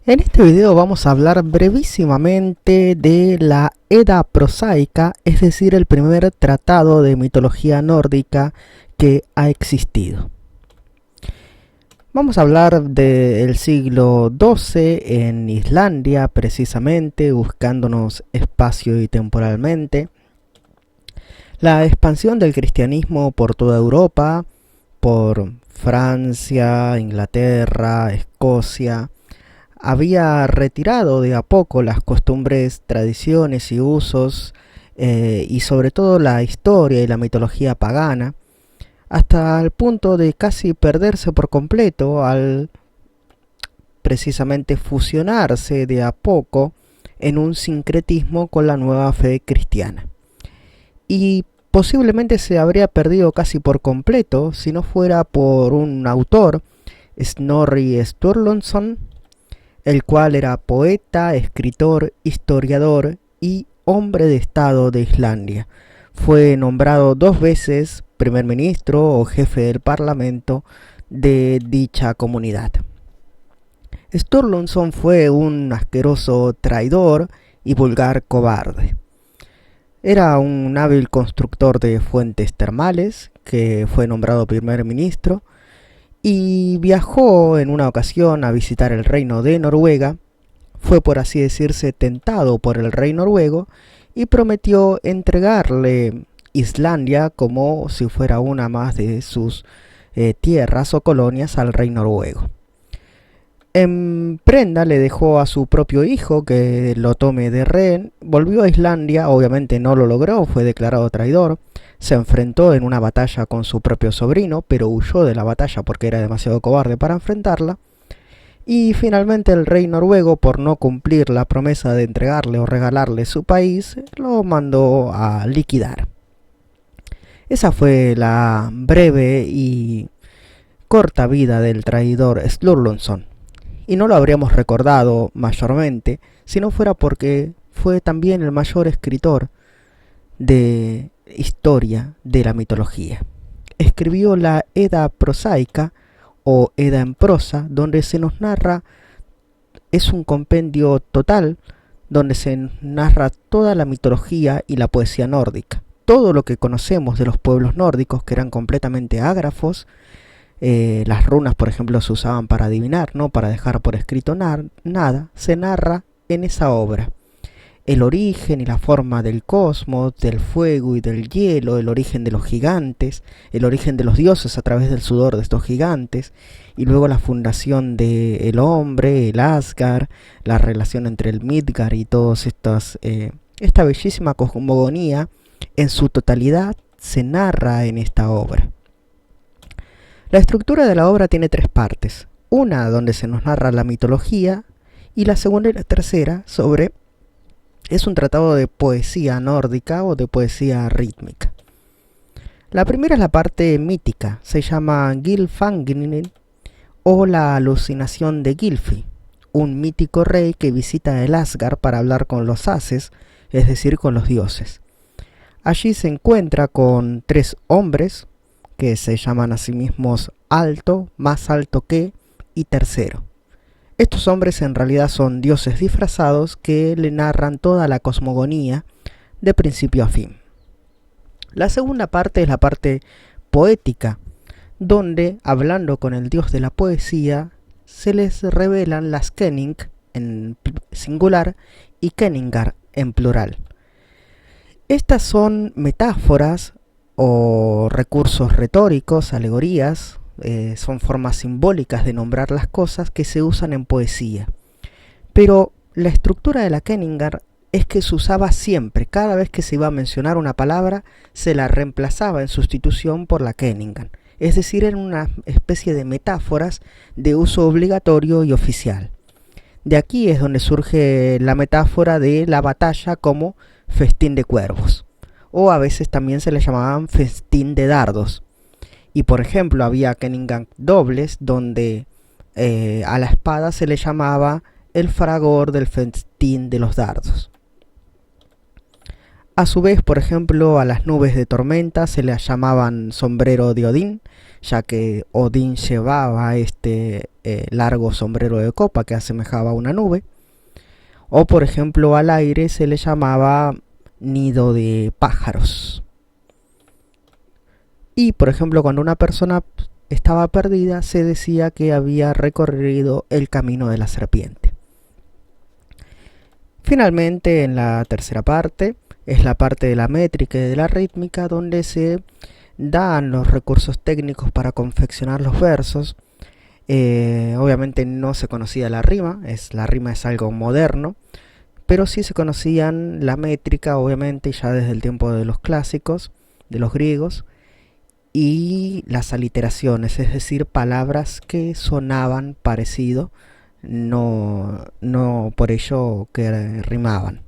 En este video vamos a hablar brevísimamente de la Edda prosaica, es decir, el primer tratado de mitología nórdica que ha existido. Vamos a hablar del siglo XII en Islandia, precisamente, buscándonos espacio y temporalmente. La expansión del cristianismo por toda Europa, por Francia, Inglaterra, Escocia, había retirado de a poco las costumbres, tradiciones y usos, y sobre todo la historia y la mitología pagana, hasta el punto de casi perderse por completo al precisamente fusionarse de a poco en un sincretismo con la nueva fe cristiana. Y posiblemente se habría perdido casi por completo si no fuera por un autor, Snorri Sturluson, el cual era poeta, escritor, historiador y hombre de estado de Islandia. Fue nombrado 2 veces primer ministro o jefe del parlamento de dicha comunidad. Sturluson fue un asqueroso traidor y vulgar cobarde. Era un hábil constructor de fuentes termales, que fue nombrado primer ministro, y viajó en una ocasión a visitar el reino de Noruega. Fue, por así decirse, tentado por el rey noruego y prometió entregarle Islandia como si fuera una más de sus tierras o colonias al rey noruego. En prenda le dejó a su propio hijo que lo tome de rehén. Volvió a Islandia, obviamente no lo logró, fue declarado traidor. Se enfrentó en una batalla con su propio sobrino, pero huyó de la batalla porque era demasiado cobarde para enfrentarla. Y finalmente el rey noruego, por no cumplir la promesa de entregarle o regalarle su país, lo mandó a liquidar. Esa fue la breve y corta vida del traidor Sturluson. Y no lo habríamos recordado mayormente si no fuera porque fue también el mayor escritor de historia de la mitología. Escribió la Edda prosaica o Edda en prosa, donde se nos narra, es un compendio total donde se narra toda la mitología y la poesía nórdica. Todo lo que conocemos de los pueblos nórdicos, que eran completamente ágrafos. Las runas, por ejemplo, se usaban para adivinar, no para dejar por escrito nada, se narra en esa obra. El origen y la forma del cosmos, del fuego y del hielo, el origen de los gigantes, el origen de los dioses a través del sudor de estos gigantes, y luego la fundación del hombre, el Asgard, la relación entre el Midgard y todas esta bellísima cosmogonía en su totalidad se narra en esta obra. La estructura de la obra tiene 3 partes, una donde se nos narra la mitología y la segunda y la tercera es un tratado de poesía nórdica o de poesía rítmica. La primera es la parte mítica, se llama Gylfaginning o la alucinación de Gylfi, un mítico rey que visita el Asgard para hablar con los Ases, es decir, con los dioses. Allí se encuentra con 3 hombres, que se llaman a sí mismos Alto, Más Alto que y Tercero. Estos hombres en realidad son dioses disfrazados que le narran toda la cosmogonía de principio a fin. La segunda parte es la parte poética, donde, hablando con el dios de la poesía, se les revelan las Kenning en singular y Kenningar en plural. Estas son metáforas o recursos retóricos, alegorías, son formas simbólicas de nombrar las cosas que se usan en poesía. Pero la estructura de la Kenningar es que se usaba siempre, cada vez que se iba a mencionar una palabra, se la reemplazaba en sustitución por la Kenningar. Es decir, eran una especie de metáforas de uso obligatorio y oficial. De aquí es donde surge la metáfora de la batalla como festín de cuervos. O a veces también se le llamaban festín de dardos. Y por ejemplo había Kenningar dobles donde a la espada se le llamaba el fragor del festín de los dardos. A su vez, por ejemplo, a las nubes de tormenta se les llamaban sombrero de Odín, ya que Odín llevaba este largo sombrero de copa que asemejaba a una nube. O por ejemplo, al aire se le llamaba nido de pájaros. Y por ejemplo, cuando una persona estaba perdida, se decía que había recorrido el camino de la serpiente. Finalmente, en la tercera parte, es la parte de la métrica y de la rítmica, donde se dan los recursos técnicos para confeccionar los versos. Obviamente no se conocía la rima es algo moderno, pero sí se conocían la métrica, obviamente, ya desde el tiempo de los clásicos, de los griegos, y las aliteraciones, es decir, palabras que sonaban parecido, no por ello que rimaban.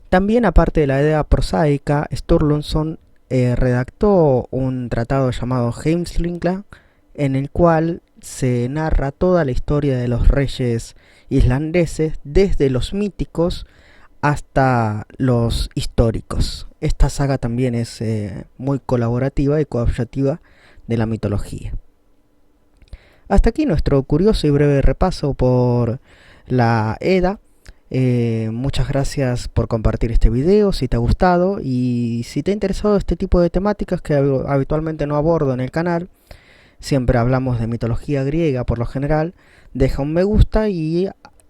También, aparte de la idea prosaica, Sturluson redactó un tratado llamado Heimskringla, en el cual se narra toda la historia de los reyes islandeses, desde los míticos hasta los históricos. Esta saga también es muy colaborativa y cooperativa de la mitología. Hasta aquí nuestro curioso y breve repaso por la Edda. Muchas gracias por compartir este video si te ha gustado, y si te ha interesado este tipo de temáticas que habitualmente no abordo en el canal, siempre hablamos de mitología griega por lo general, deja un me gusta y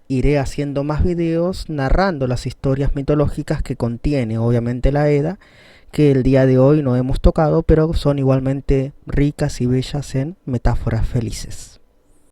iré haciendo más videos narrando las historias mitológicas que contiene obviamente la Edda, que el día de hoy no hemos tocado, pero son igualmente ricas y bellas en metáforas felices.